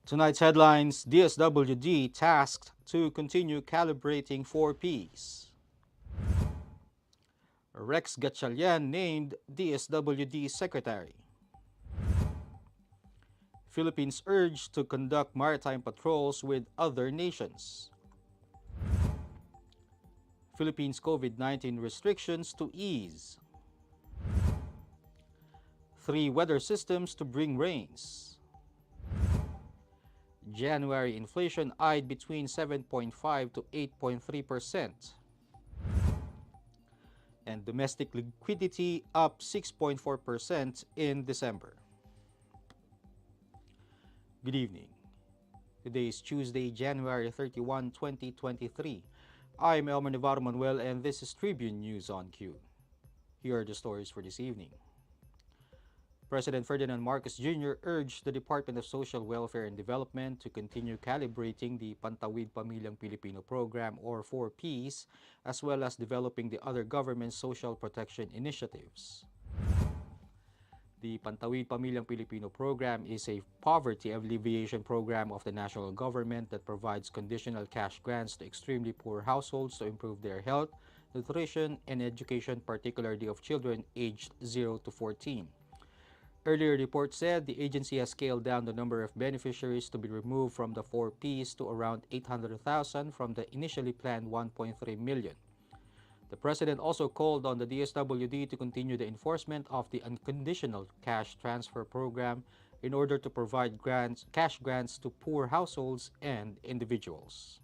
Tonight's headlines: DSWD tasked to continue calibrating 4Ps. Rex Gatchalian named DSWD Secretary. Philippines urged to conduct maritime patrols with other nations. Philippines COVID-19 restrictions to ease. 3 weather systems to bring rains. January inflation eyed between 7.5 to 8.3%. And domestic liquidity up 6.4% in December. Good evening. Today is Tuesday, January 31, 2023. I'm Elmer Navarro Manuel and this is Tribune News on Cue. Here are the stories for this evening. President Ferdinand Marcos Jr. urged the Department of Social Welfare and Development to continue calibrating the Pantawid Pamilyang Pilipino program or 4Ps, as well as developing the other government social protection initiatives. The Pantawid Pamilyang Pilipino program is a poverty alleviation program of the national government that provides conditional cash grants to extremely poor households to improve their health, nutrition, and education, particularly of children aged 0 to 14. Earlier reports said the agency has scaled down the number of beneficiaries to be removed from the 4Ps to around 800,000 from the initially planned 1.3 million. The President also called on the DSWD to continue the enforcement of the unconditional cash transfer program in order to provide cash grants to poor households and individuals.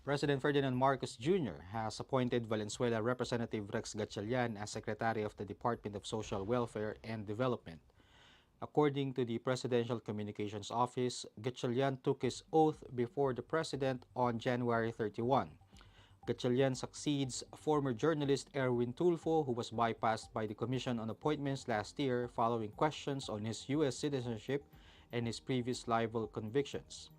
President Ferdinand Marcos Jr. has appointed Valenzuela Representative Rex Gatchalian as Secretary of the Department of Social Welfare and Development. According to the Presidential Communications Office, Gatchalian took his oath before the President on January 31. Gatchalian succeeds former journalist Erwin Tulfo, who was bypassed by the Commission on Appointments last year following questions on his U.S. citizenship and his previous libel convictions.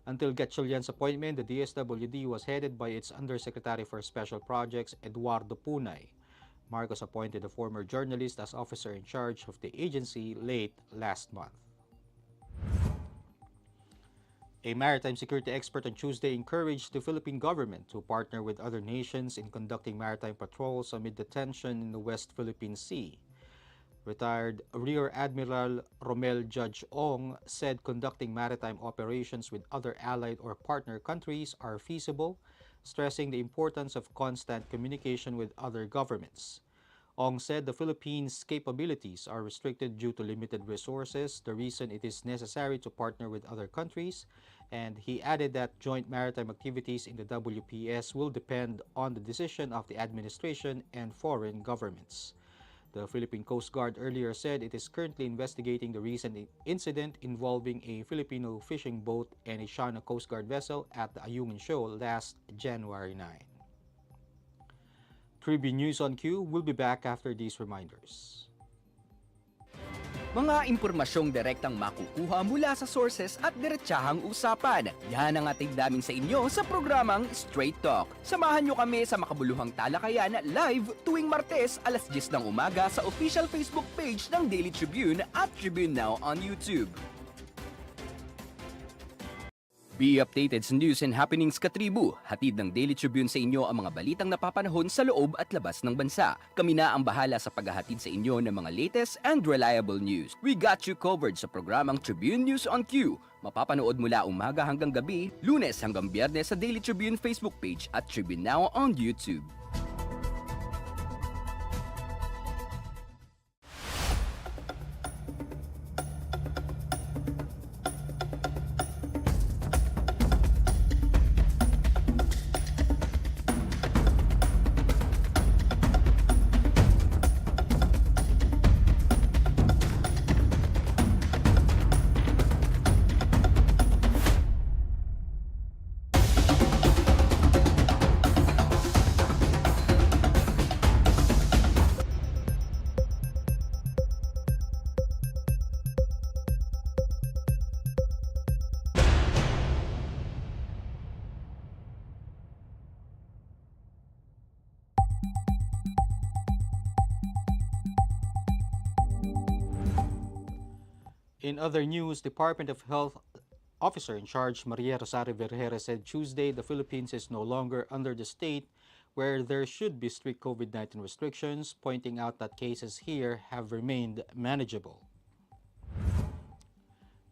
Until Gatchalian's appointment, the DSWD was headed by its Undersecretary for Special Projects, Eduardo Punay. Marcos appointed a former journalist as officer in charge of the agency late last month. A maritime security expert on Tuesday encouraged the Philippine government to partner with other nations in conducting maritime patrols amid the tension in the West Philippine Sea. Retired Rear Admiral Romel Judge Ong said conducting maritime operations with other allied or partner countries are feasible, stressing the importance of constant communication with other governments. Ong said the Philippines' capabilities are restricted due to limited resources, the reason it is necessary to partner with other countries, and he added that joint maritime activities in the WPS will depend on the decision of the administration and foreign governments. The Philippine Coast Guard earlier said it is currently investigating the recent incident involving a Filipino fishing boat and a China Coast Guard vessel at the Ayungin Shoal last January 9. Tribune News on Cue will be back after these reminders. Mga impormasyong direktang makukuha mula sa sources at diretsahang usapan. Yan ang ating daming sa inyo sa programang Straight Talk. Samahan nyo kami sa makabuluhang talakayan live tuwing Martes alas 10 ng umaga sa official Facebook page ng Daily Tribune at Tribune Now on YouTube. Be updated sa news and happenings katribu. Hatid ng Daily Tribune sa inyo ang mga balitang napapanahon sa loob at labas ng bansa. Kami na ang bahala sa paghahatid sa inyo ng mga latest and reliable news. We got you covered sa programang Tribune News on Cue. Mapapanood mula umaga hanggang gabi, Lunes hanggang Biyernes sa Daily Tribune Facebook page at Tribune Now on YouTube. In other news, Department of Health Officer in charge Maria Rosario Vergara said Tuesday the Philippines is no longer under the state where there should be strict COVID-19 restrictions, pointing out that cases here have remained manageable.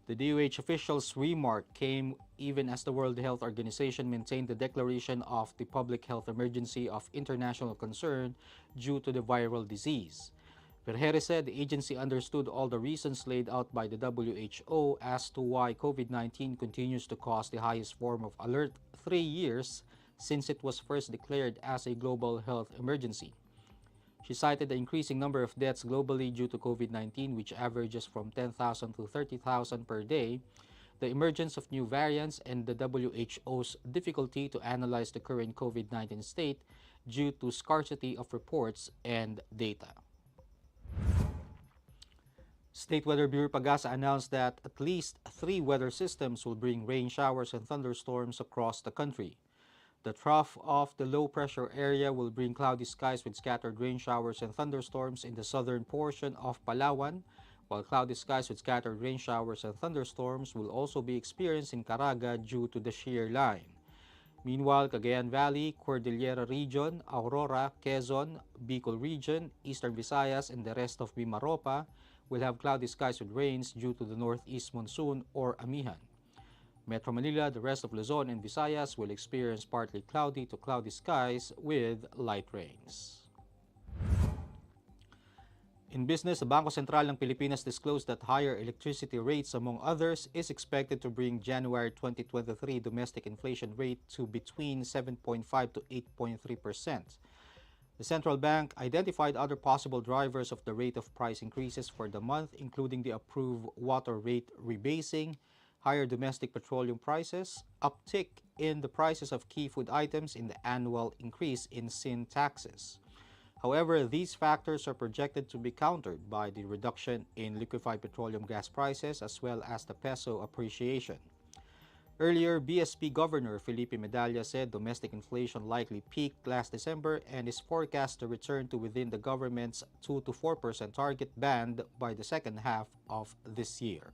The DOH officials' remark came even as the World Health Organization maintained the declaration of the public health emergency of international concern due to the viral disease. Vergere said the agency understood all the reasons laid out by the WHO as to why COVID-19 continues to cause the highest form of alert 3 years since it was first declared as a global health emergency. She cited the increasing number of deaths globally due to COVID-19, which averages from 10,000 to 30,000 per day, the emergence of new variants, and the WHO's difficulty to analyze the current COVID-19 state due to scarcity of reports and data. State Weather Bureau Pagasa announced that at least 3 weather systems will bring rain showers and thunderstorms across the country. The trough of the low-pressure area will bring cloudy skies with scattered rain showers and thunderstorms in the southern portion of Palawan, while cloudy skies with scattered rain showers and thunderstorms will also be experienced in Caraga due to the shear line. Meanwhile, Cagayan Valley, Cordillera Region, Aurora, Quezon, Bicol Region, Eastern Visayas, and the rest of Mimaropa will have cloudy skies with rains due to the northeast monsoon or amihan. Metro Manila, the rest of Luzon, and Visayas will experience partly cloudy to cloudy skies with light rains. In business, the Bangko Sentral ng Pilipinas disclosed that higher electricity rates, among others, is expected to bring January 2023 domestic inflation rate to between 7.5 to 8.3%. The central bank identified other possible drivers of the rate of price increases for the month, including the approved water rate rebasing, higher domestic petroleum prices, uptick in the prices of key food items, in the annual increase in sin taxes. However, these factors are projected to be countered by the reduction in liquefied petroleum gas prices as well as the peso appreciation. Earlier, BSP Governor Felipe Medalla said domestic inflation likely peaked last December and is forecast to return to within the government's 2 to 4% target band by the second half of this year.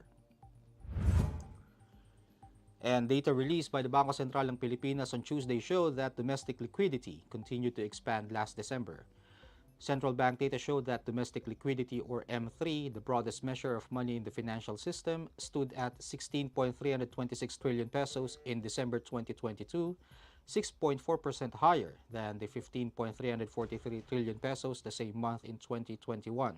And data released by the Bangko Sentral ng Pilipinas on Tuesday showed that domestic liquidity continued to expand last December. Central bank data showed that domestic liquidity, or M3, the broadest measure of money in the financial system, stood at 16.326 trillion pesos in December 2022, 6.4% higher than the 15.343 trillion pesos the same month in 2021.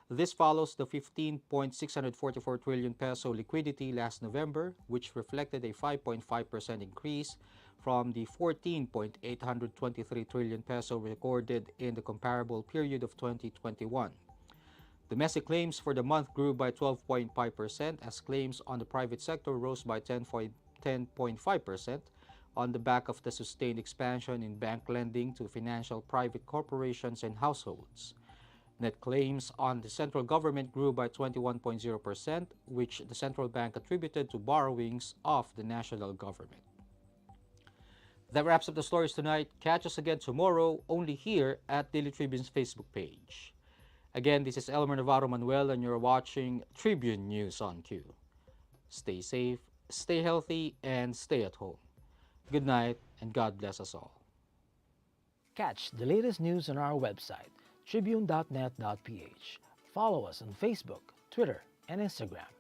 This follows the 15.644 trillion peso liquidity last November, which reflected a 5.5% increase from the 14.823 trillion peso recorded in the comparable period of 2021. Domestic claims for the month grew by 12.5% as claims on the private sector rose by 10.5% on the back of the sustained expansion in bank lending to financial private corporations and households. Net claims on the central government grew by 21.0%, which the central bank attributed to borrowings of the national government. That wraps up the stories tonight. Catch us again tomorrow, only here at Daily Tribune's Facebook page. Again, this is Elmer Navarro Manuel, and you're watching Tribune News on Q. Stay safe, stay healthy, and stay at home. Good night, and God bless us all. Catch the latest news on our website, tribune.net.ph. Follow us on Facebook, Twitter, and Instagram.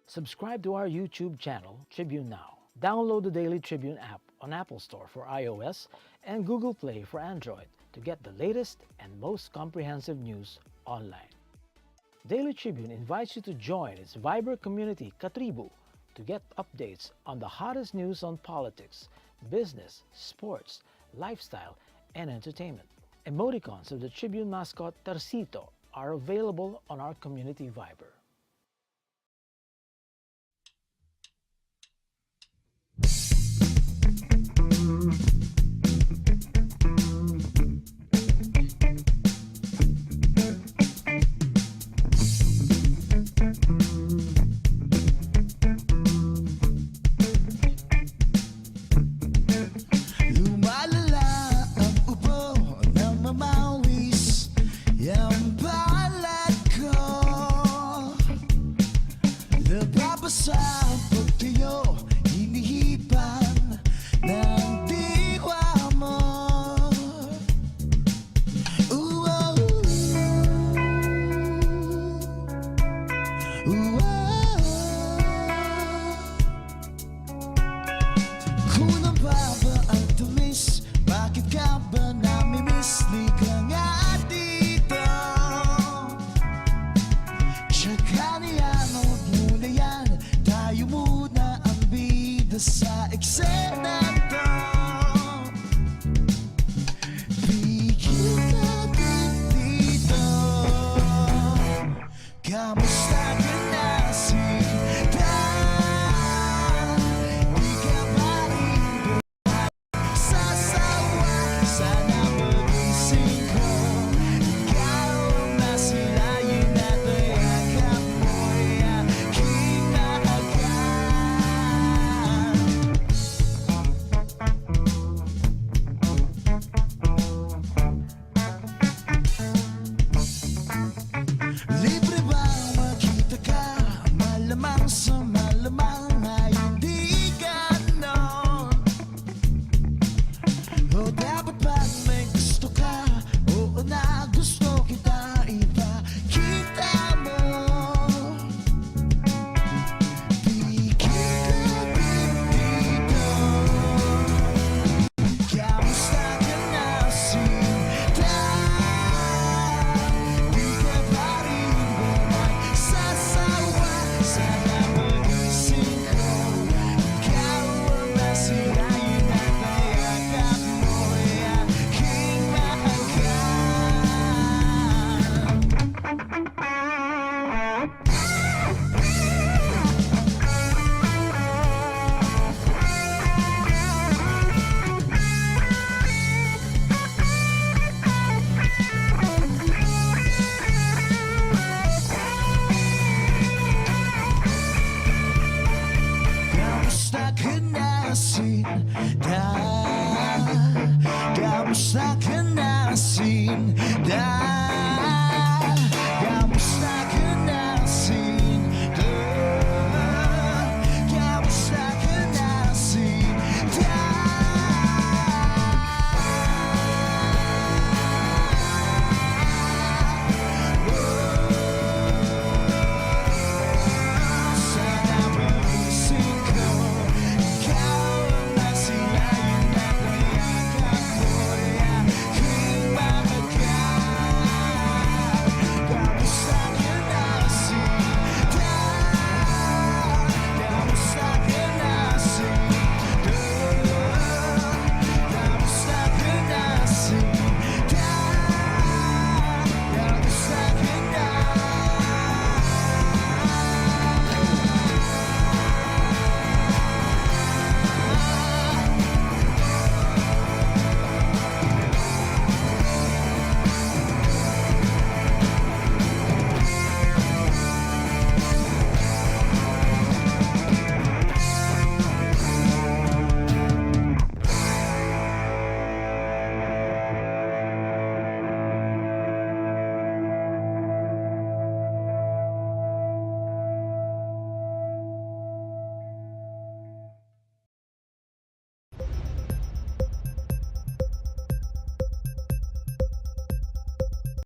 Subscribe to our YouTube channel, Tribune Now. Download the Daily Tribune app on Apple Store for iOS and Google Play for Android to get the latest and most comprehensive news online. Daily Tribune invites you to join its Viber community, Katribu, to get updates on the hottest news on politics, business, sports, lifestyle, and entertainment. Emoticons of the Tribune mascot Tercito are available on our community Viber. Yang palad ko bansa.